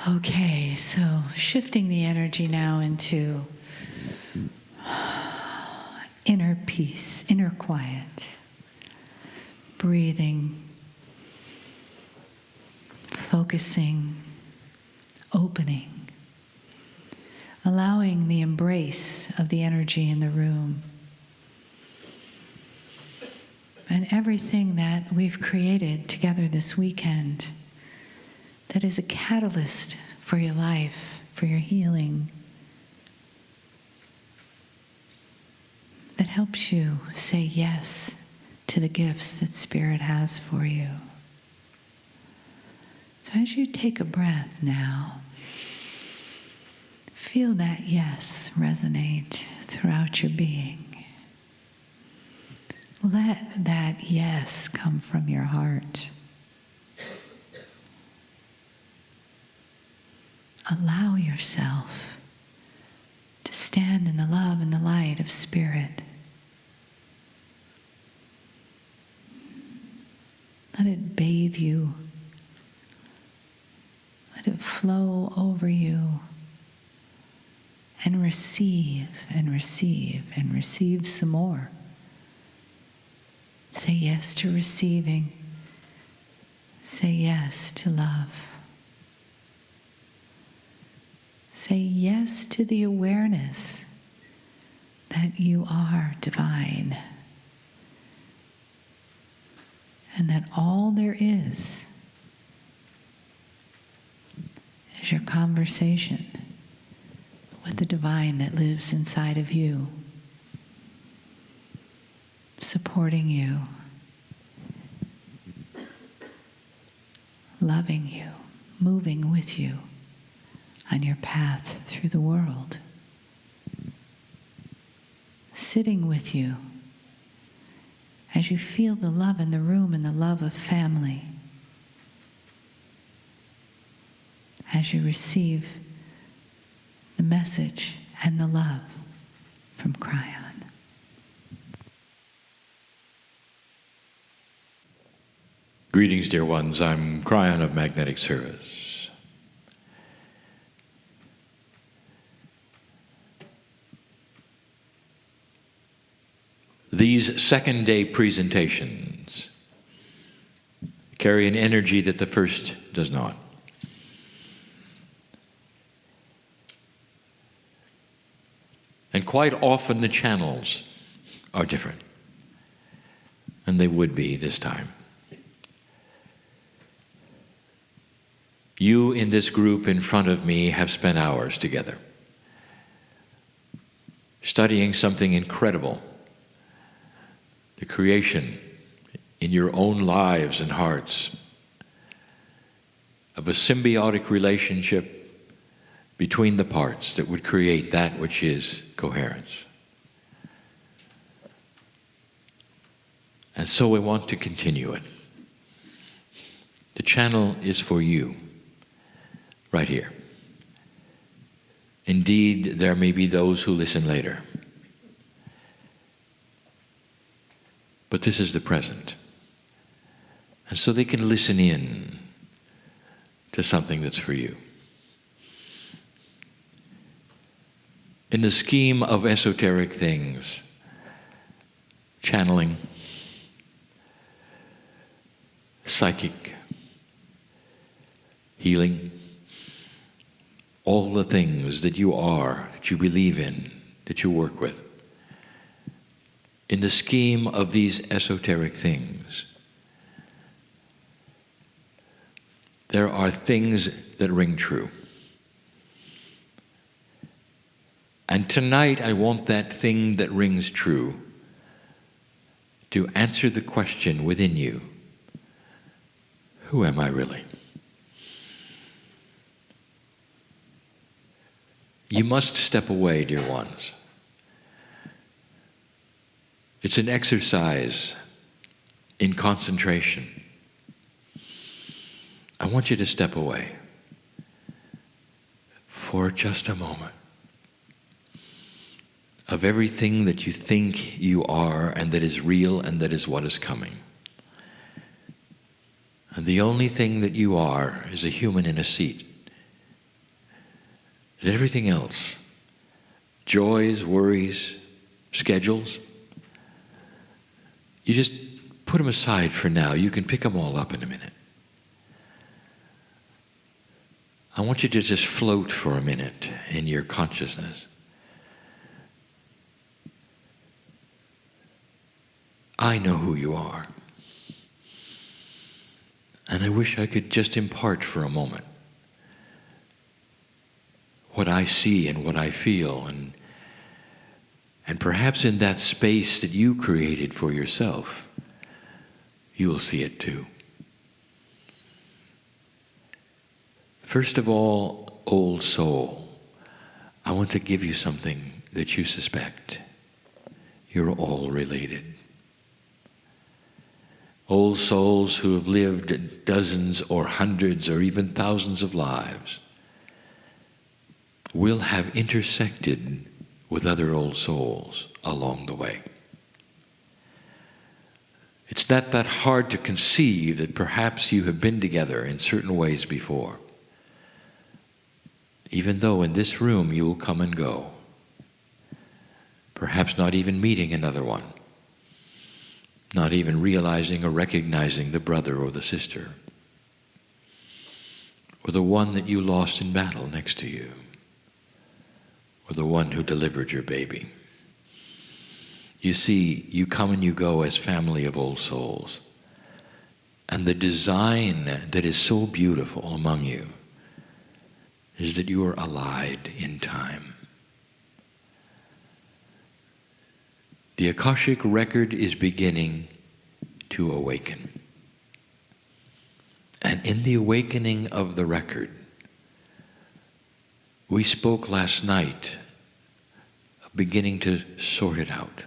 Okay, so shifting the energy now into inner peace, inner quiet, breathing, focusing, opening, allowing the embrace of the energy in the room and everything that we've created together this weekend that is a catalyst for your life, for your healing, that helps you say yes to the gifts that Spirit has for you. So as you take a breath now, feel that yes resonate throughout your being. Let that yes come from your heart. Allow yourself to stand in the love and the light of Spirit. Let it bathe you. Let it flow over you. And receive and receive and receive some more. Say yes to receiving. Say yes to love. Say yes to the awareness that you are divine and that all there is your conversation with the divine that lives inside of you, supporting you, loving you, moving with you on your path through the world, sitting with you as you feel the love in the room and the love of family, as you receive the message and the love from Kryon. Greetings, dear ones. I'm Kryon of Magnetic Service. These second-day presentations carry an energy that the first does not. And quite often the channels are different, and they would be this time. You in this group in front of me have spent hours together, studying something incredible, the creation in your own lives and hearts of a symbiotic relationship between the parts that would create that which is coherence. And so we want to continue it. The channel is for you, right here. Indeed, there may be those who listen later. But this is the present. And so they can listen in to something that's for you. In the scheme of esoteric things, channeling, psychic, healing, all the things that you are, that you believe in, that you work with. In the scheme of these esoteric things, there are things that ring true. And tonight I want that thing that rings true to answer the question within you, who am I really? You must step away, dear ones. It's an exercise in concentration. I want you to step away for just a moment of everything that you think you are and that is real and that is what is coming. And the only thing that you are is a human in a seat that everything else, joys, worries, schedules, you just put them aside for now. You can pick them all up in a minute. I want you to just float for a minute in your consciousness. I know who you are. And I wish I could just impart for a moment what I see and what I feel, and perhaps in that space that you created for yourself, you will see it too. First of all, old soul, I want to give you something that you suspect. You're all related. Old souls who have lived dozens or hundreds or even thousands of lives will have intersected with other old souls along the way. It's not that hard to conceive that perhaps you have been together in certain ways before, even though in this room you will come and go, perhaps not even meeting another one, not even realizing or recognizing the brother or the sister, or the one that you lost in battle next to you, or the one who delivered your baby. You see, you come and you go as family of old souls. And the design that is so beautiful among you is that you are allied in time. The Akashic record is beginning to awaken. And in the awakening of the record, we spoke last night of beginning to sort it out.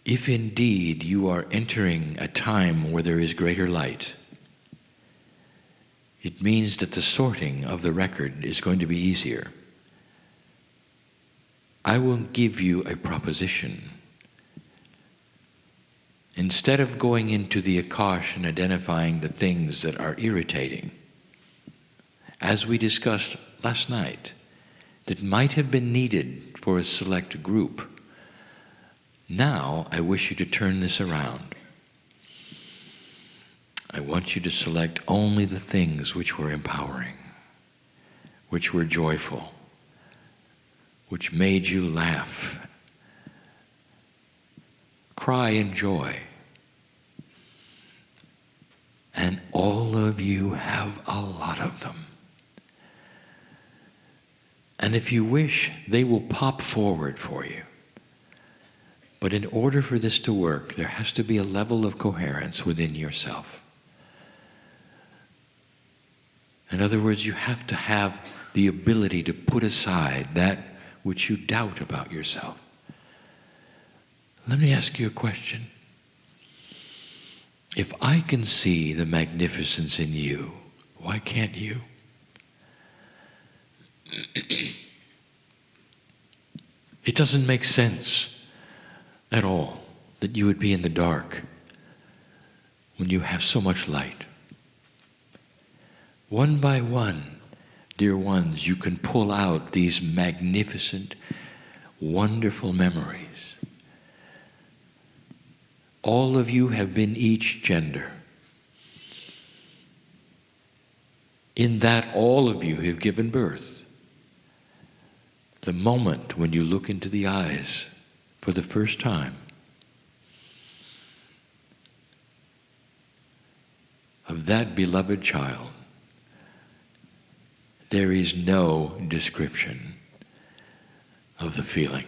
If indeed you are entering a time where there is greater light, it means that the sorting of the record is going to be easier. I will give you a proposition. Instead of going into the Akash and identifying the things that are irritating, as we discussed last night, that might have been needed for a select group, now I wish you to turn this around. I want you to select only the things which were empowering, which were joyful, which made you laugh, cry in joy. And all of you have a lot of them. And if you wish, they will pop forward for you. But in order for this to work, there has to be a level of coherence within yourself. In other words, you have to have the ability to put aside that which you doubt about yourself. Let me ask you a question. If I can see the magnificence in you, why can't you? It doesn't make sense at all that you would be in the dark when you have so much light. One by one, dear ones, you can pull out these magnificent, wonderful memories. All of you have been each gender. In that, all of you have given birth. The moment when you look into the eyes for the first time of that beloved child, there is no description of the feeling.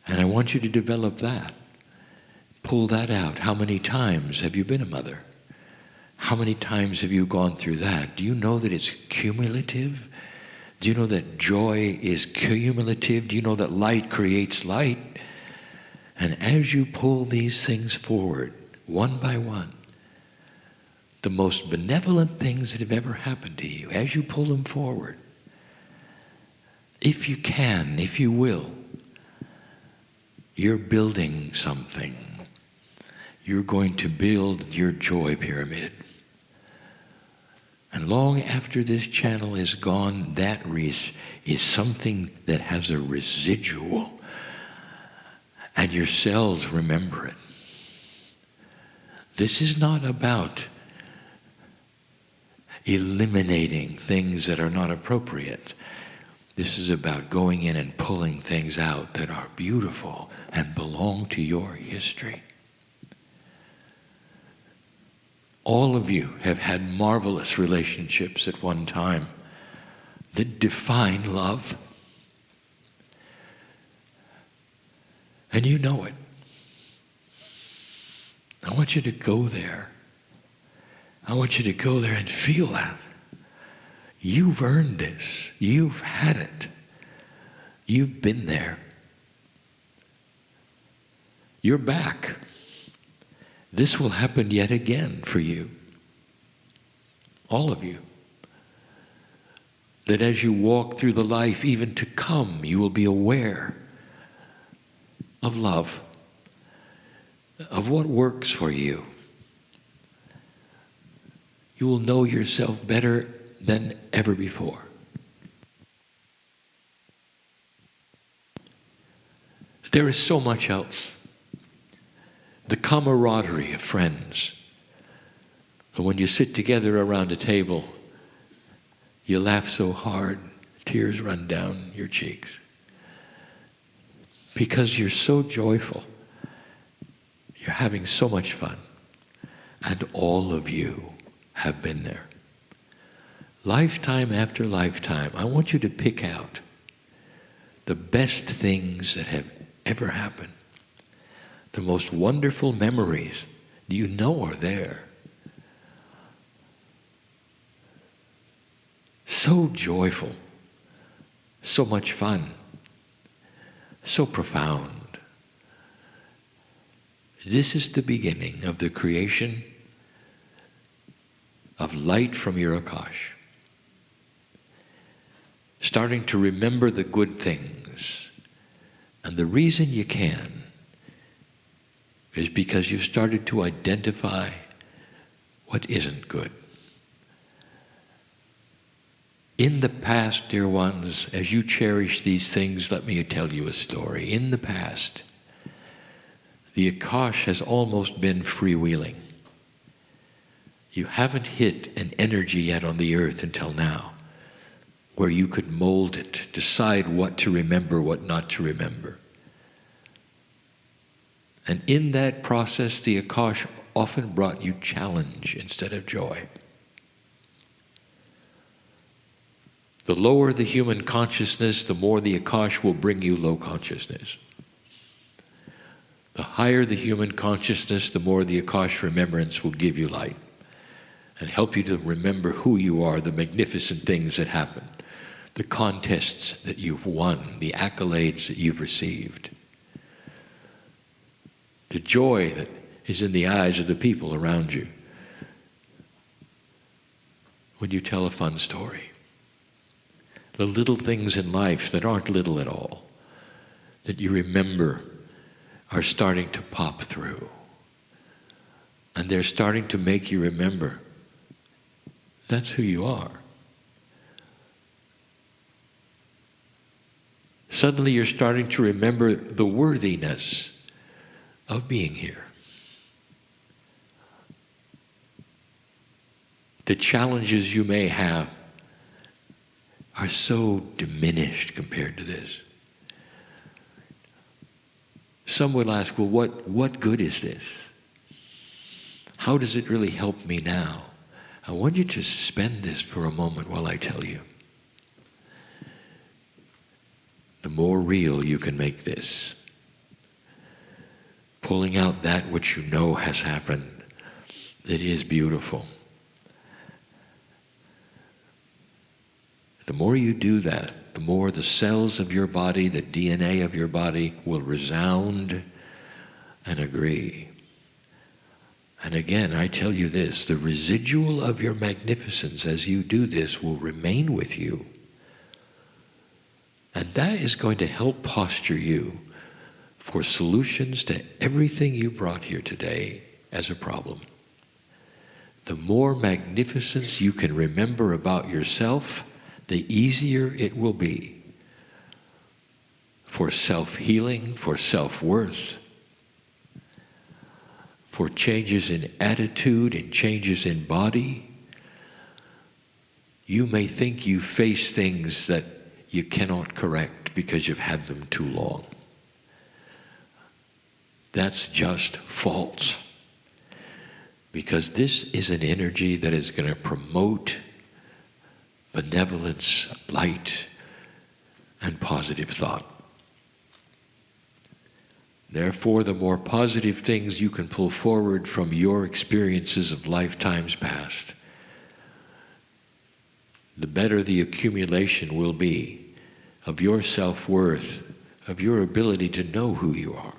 And I want you to develop that. Pull that out. How many times have you been a mother? How many times have you gone through that? Do you know that it's cumulative? Do you know that joy is cumulative? Do you know that light creates light? And as you pull these things forward, one by one, the most benevolent things that have ever happened to you, as you pull them forward, if you can, if you will, you're building something. You're going to build your joy pyramid. And long after this channel is gone, that is something that has a residual. And your cells remember it. This is not about eliminating things that are not appropriate. This is about going in and pulling things out that are beautiful and belong to your history. All of you have had marvelous relationships at one time that define love. And you know it. I want you to go there. I want you to go there and feel that. You've earned this. You've had it. You've been there. You're back. This will happen yet again for you. All of you. That as you walk through the life even to come, you will be aware of love, of what works for you. You will know yourself better than ever before. There is so much else. The camaraderie of friends. When you sit together around a table, you laugh so hard, tears run down your cheeks. Because you're so joyful. You're having so much fun. And all of you have been there. Lifetime after lifetime, I want you to pick out the best things that have ever happened. The most wonderful memories you know are there. So joyful, so much fun, so profound. This is the beginning of the creation of light from your Akash. Starting to remember the good things. And the reason you can is because you started to identify what isn't good. In the past, dear ones, as you cherish these things, let me tell you a story. In the past, the Akash has almost been freewheeling. You haven't hit an energy yet on the earth until now where you could mold it, decide what to remember, what not to remember. And in that process, the Akash often brought you challenge instead of joy. The lower the human consciousness, the more the Akash will bring you low consciousness. The higher the human consciousness, the more the Akash remembrance will give you light and help you to remember who you are, the magnificent things that happened, the contests that you've won, the accolades that you've received, the joy that is in the eyes of the people around you when you tell a fun story. The little things in life that aren't little at all, that you remember, are starting to pop through. And they're starting to make you remember that's who you are. Suddenly you're starting to remember the worthiness of being here. The challenges you may have are so diminished compared to this. Some will ask, well, what good is this? How does it really help me now? I want you to suspend this for a moment while I tell you. The more real you can make this, pulling out that which you know has happened, that is beautiful. The more you do that, the more the cells of your body, the DNA of your body will resound and agree. And again, I tell you this, the residual of your magnificence as you do this will remain with you. And that is going to help posture you for solutions to everything you brought here today as a problem. the more magnificence you can remember about yourself, the easier it will be for self-healing, for self-worth, for changes in attitude and changes in body. You may think you face things that you cannot correct because you've had them too long. That's just false. Because this is an energy that is going to promote benevolence, light, and positive thought. Therefore, the more positive things you can pull forward from your experiences of lifetimes past, the better the accumulation will be of your self-worth, of your ability to know who you are.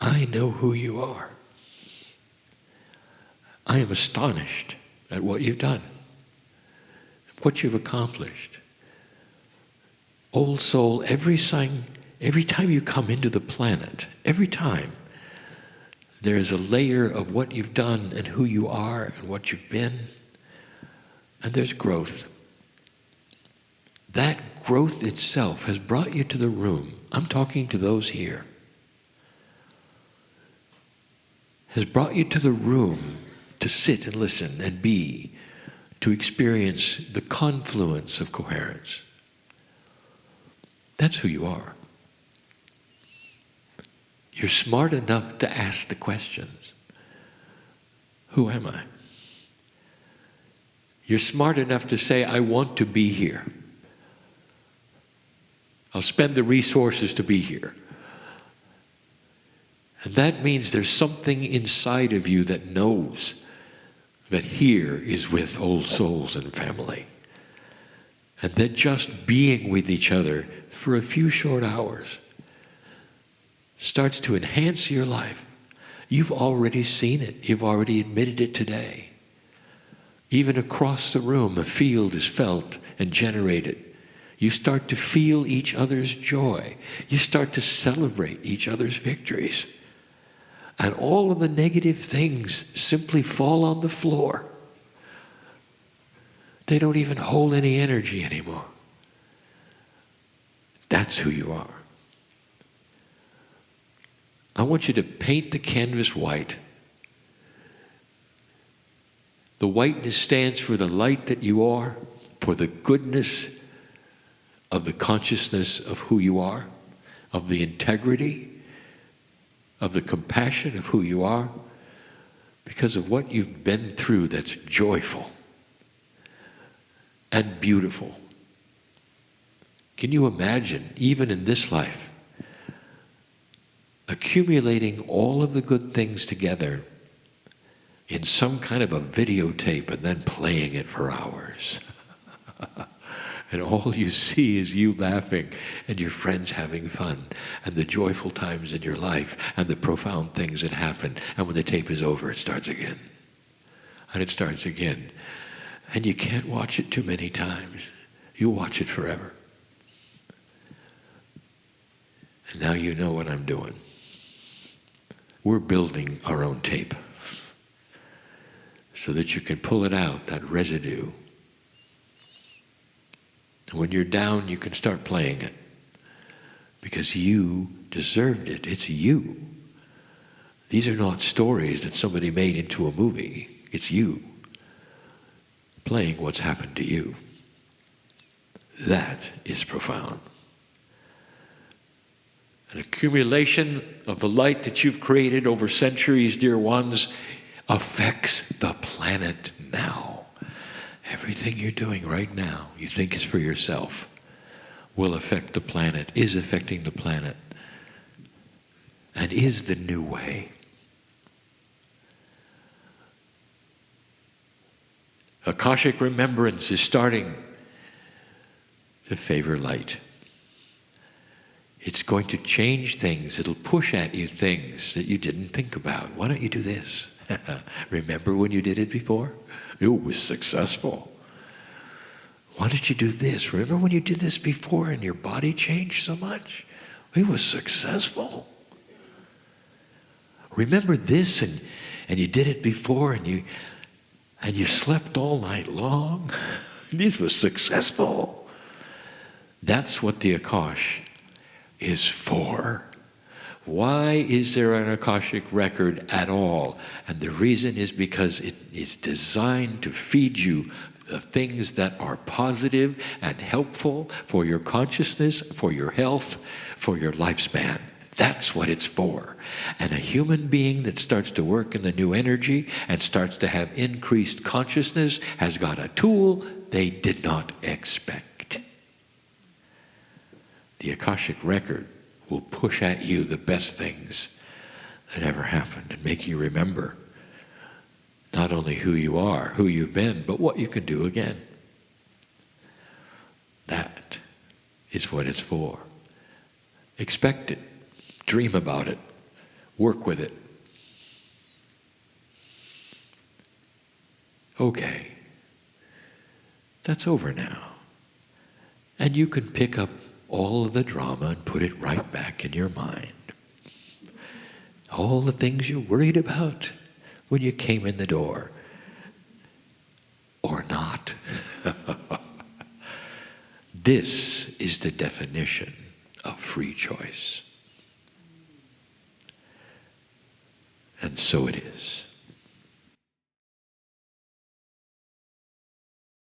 I know who you are. I am astonished at what you've done, what you've accomplished. Old soul, every time you come into the planet, every time, there is a layer of what you've done and who you are and what you've been, and there's growth. That growth itself has brought you to the room. I'm talking to those here. Has brought you to the room to sit and listen and be, to experience the confluence of coherence. That's who you are. You're smart enough to ask the questions. Who am I? You're smart enough to say, I want to be here. I'll spend the resources to be here. And that means there's something inside of you that knows that here is with old souls and family. And that just being with each other for a few short hours starts to enhance your life. You've already seen it. You've already admitted it today. Even across the room, a field is felt and generated. You start to feel each other's joy. You start to celebrate each other's victories. And all of the negative things simply fall on the floor. They don't even hold any energy anymore. That's who you are. I want you to paint the canvas white. The whiteness stands for the light that you are, for the goodness of the consciousness of who you are, of the integrity, of the compassion of who you are, because of what you've been through that's joyful and beautiful. Can you imagine, even in this life, accumulating all of the good things together in some kind of a videotape and then playing it for hours? And all you see is you laughing and your friends having fun and the joyful times in your life and the profound things that happen. And when the tape is over, it starts again. And it starts again. And you can't watch it too many times. You watch it forever. And now you know what I'm doing. We're building our own tape so that you can pull it out, that residue. And when you're down, you can start playing it because you deserved it. It's you. These are not stories that somebody made into a movie. It's you playing what's happened to you. That is profound. An accumulation of the light that you've created over centuries, dear ones, affects the planet now. Everything you're doing right now, you think is for yourself, will affect the planet, is affecting the planet, and is the new way. Akashic remembrance is starting to favor light. It's going to change things. It'll push at you things that you didn't think about. Why don't you do this? Remember when you did it before? It was successful. Why don't you do this? Remember when you did this before and your body changed so much? It was successful. Remember this, and you did it before, and you slept all night long. This was successful. That's what the Akash is for. Why is there an Akashic record at all? And the reason is because it is designed to feed you the things that are positive and helpful for your consciousness, for your health, for your lifespan. That's what it's for. And a human being that starts to work in the new energy and starts to have increased consciousness has got a tool they did not expect. The Akashic record will push at you the best things that ever happened and make you remember not only who you are, who you've been, but what you can do again. That is what it's for. Expect it. Dream about it. Work with it. Okay. That's over now. And you can pick up all of the drama and put it right back in your mind. All the things you worried about when you came in the door. Or not. This is the definition of free choice. And so it is.